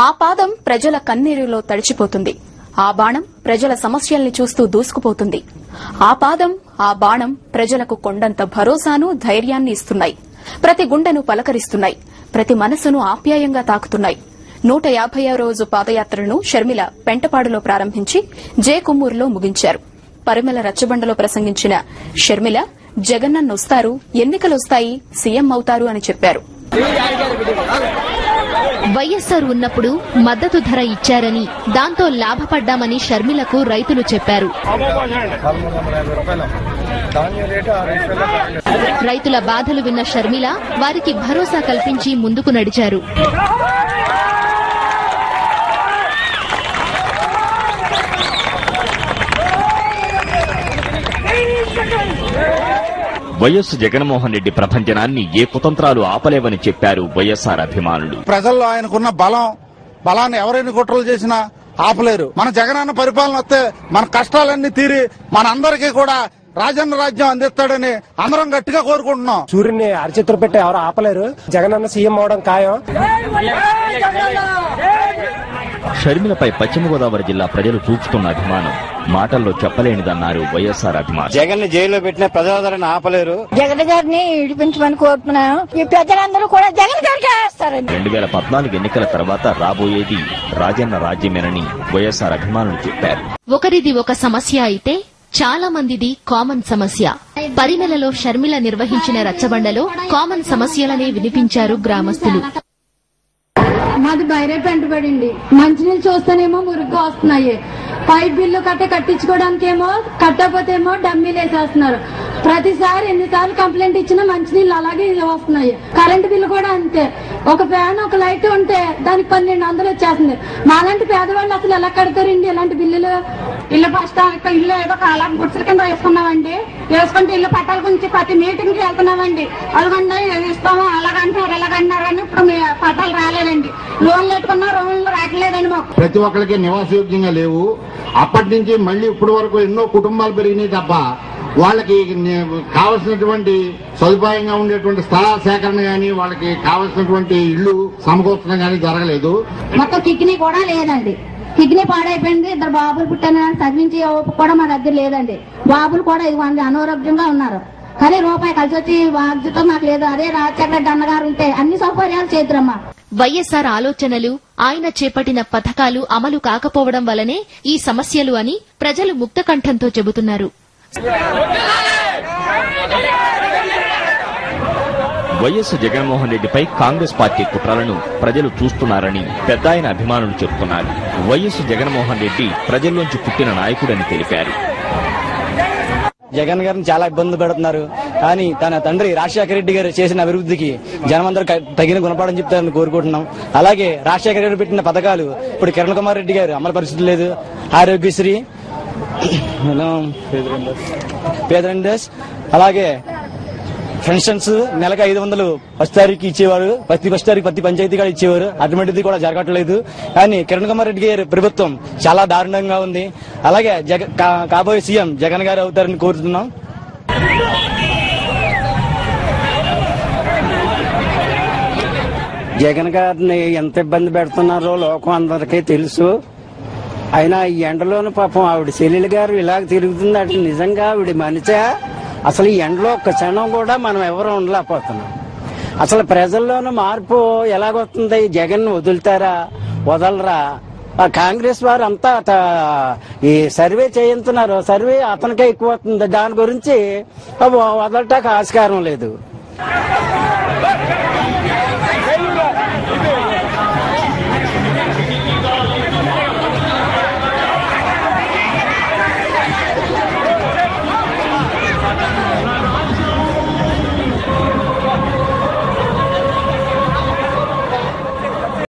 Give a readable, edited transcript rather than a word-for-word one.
ఆ పాదం ప్రజల కన్నీరులో తడిచిపోతుంది. ఆ బాణం ప్రజల సమస్యల్ని చూస్తూ దూసుకుపోతుంది. ఆ పాదం, ఆ బాణం ప్రజలకు కొండంత భరోసాను, ధైర్యాన్ని ఇస్తున్నాయి. ప్రతి గుండెను పలకరిస్తున్నాయి. ప్రతి మనసును ఆప్యాయంగా తాకుతున్నాయి. 150వ రోజు పాదయాత్రను షర్మిల పెంటపాడులో ప్రారంభించి జేకుమ్మూరులో ముగించారు. పరిమళ రచ్చబండలో ప్రసంగించిన షర్మిల జగనన్నొస్తారు, ఎన్నికలొస్తాయి, సీఎం అవుతారు అని చెప్పారు. వైఎస్సార్ ఉన్నప్పుడు మద్దతు ధర ఇచ్చారని, దాంతో లాభపడ్డామని షర్మిలకు రైతులు చెప్పారు. రైతుల బాధలు విన్న షర్మిల వారికి భరోసా కల్పించి ముందుకు నడిచారు. వైఎస్ జగన్మోహన్ రెడ్డి ప్రభంజనాన్ని ఏ కుతంత్రాలు ఆపలేవని చెప్పారు వైఎస్ఆర్ అభిమానులు. ప్రజల్లో ఆయనకున్న బలాన్ని ఎవరైనా కుట్రలు చేసినా ఆపలేరు. మన జగనన్న పరిపాలన వస్తే మన కష్టాలన్నీ తీరి మన అందరికీ కూడా రాజన్న రాజ్యం అందిస్తాడని అందరం గట్టిగా కోరుకుంటున్నాం. సూర్యుని అరచేతులు పెట్టి ఎవరు ఆపలేరు. జగనన్న సీఎం అవడం ఖాయం. షర్మిలపై పశ్చిమ గోదావరి జిల్లా ప్రజలు చూపుతున్న అభిమానం మాటల్లో చెప్పలేనిదన్నారు వైఎస్ఆర్ అభిమానులు. జగన్ ని జైల్లో పెట్టిన ప్రజాదరణ ఆపలేరు. జగన్ గారిని విడిపించమని కోరుతున్నాను. ఈ ప్రజలందరూ కూడా జగన్ గారికి వేస్తారని. 2014 ఎన్నికల తర్వాత రాబోయేది రాజన్న రాజ్యమేనని వైఎస్ఆర్ అభిమానులు చెప్పారు. ఒకరిది ఒక సమస్య అయితే చాలా మందిది కామన్ సమస్య. పరిమళలో షర్మిల నిర్వహించిన రచ్చబండలో కామన్ సమస్యలనే వినిపించారు గ్రామస్తులు. మాది బైరే పెంటబడింది. మంచినీళ్ళు చూస్తేనేమో మురుగ్గా వస్తున్నాయి. పైప్ బిల్లు కట్టించుకోవడానికేమో కట్టకపోతేమో డమ్మీలు వేసేస్తున్నారు. ప్రతిసారి ఎన్నిసార్లు కంప్లైంట్ ఇచ్చినా మంచినీళ్ళు అలాగే వస్తున్నాయి. కరెంటు బిల్లు కూడా అంతే. ఒక ఫ్యాన్, ఒక లైట్ ఉంటే దానికి 1200 వచ్చేస్తుంది. మాలాంటి పేదవాళ్ళు అసలు ఎలా కడతారండి ఇలాంటి బిల్లులు? ఇల్లు ప్రస్తుతానికి ఇల్లు ఏదో కాలం గుడ్సల కింద వేసుకున్నామండి. వేసుకుంటే ఇల్లు పట్టాల గురించి ప్రతి మీటింగ్ కి వెళ్తున్నామండి. అలాగంటే ఇస్తాము, అలాగంటారు, ఎలాగంటున్నారు అని ఇప్పుడు పట్టాలు రాలేదండి. లోన్లు పెట్టుకున్నా లోన్లు రావట్లేదండి. మాకు ప్రతి ఒక్కరికి నివాసయోగ్యంగా లేవు. అప్పటి నుంచి మళ్ళీ ఇప్పటి వరకు ఎన్నో కుటుంబాలు పెరిగినాయి తప్ప వాళ్ళకి కావలసినటువంటి సదుపాయంగా ఉండేటువంటి స్థలాల సేకరణ గానీ, వాళ్ళకి కావలసినటువంటి ఇళ్లు సమకూర్చడం గానీ జరగలేదు. మొత్తం కిడ్నీ కూడా లేదండి. కిడ్నీ పాడైపోయింది. 2 బాబులు పుట్టాను, చదివించి కూడా మా దగ్గర లేదండి. బాబులు కూడా ఇవ్వండి అనారోగ్యంగా ఉన్నారు. కానీ రూపాయి కలిసి వచ్చి బాధ్యత మాకు లేదు. అదే రాజశేఖర రెడ్డి అన్నగారు ఉంటే అన్ని సౌకర్యాలు చేతురమ్మా. వైఎస్సార్ ఆలోచనలు, ఆయన చేపట్టిన పథకాలు అమలు కాకపోవడం వల్లనే ఈ సమస్యలు అని ప్రజలు ముక్తకంఠంతో చెబుతున్నారు. వైఎస్ జగన్మోహన్ రెడ్డిపై కాంగ్రెస్ పార్టీ కుట్రలను ప్రజలు చూస్తున్నారని పెద్దాయన అభిమానులు చెబుతున్నారు. వైఎస్ జగన్మోహన్ రెడ్డి ప్రజల్లోంచి పుట్టిన నాయకుడని తెలిపారు. జగన్ గారిని చాలా ఇబ్బంది పెడుతున్నారు. కానీ తన తండ్రి రాజశేఖర రెడ్డి గారు చేసిన అభివృద్ధికి జనమందరూ తగిన గుణపాఠం చెప్తారని కోరుకుంటున్నాం. అలాగే రాజశేఖర రెడ్డి పెట్టిన పథకాలు ఇప్పుడు కిరణ్ కుమార్ రెడ్డి గారు అమలు పరిస్థితి లేదు. ఆరోగ్యశ్రీ, పేదరెండర్స్, అలాగే పెన్షన్స్ నెలకు 500 ఫస్ట్ తారీఖు ఇచ్చేవారు. ఫస్ట్ తారీఖు ప్రతి పంచాయతీ కూడా ఇచ్చేవారు. అటువంటిది కూడా జరగట్లేదు. కానీ కిరణ్ కుమార్ రెడ్డి గారి ప్రభుత్వం చాలా దారుణంగా ఉంది. అలాగే కాబోయే సీఎం జగన్ గారు అవుతారని కోరుతున్నాం. జగన్ గారిని ఎంత ఇబ్బంది పెడుతున్నారో లోకం అందరికీ తెలుసు. అయినా ఈ ఎండలోని పాపం ఆవిడ చెల్లెలు గారు ఇలాగ తిరుగుతుంది. అటు నిజంగా ఆవిడ మనిషా? అసలు ఈ ఎండలో ఒక్క క్షణం కూడా మనం ఎవరు ఉండలేకపోతున్నాం. అసలు ప్రజల్లోనూ మార్పు ఎలాగొస్తుంది? జగన్ వదులుతారా, వదలరా? ఆ కాంగ్రెస్ వారు అంతా ఈ సర్వే చేయించున్నారు. సర్వే అతనికే ఎక్కువ అవుతుంది. దాని గురించి వదలటానికి ఆస్కారం లేదు.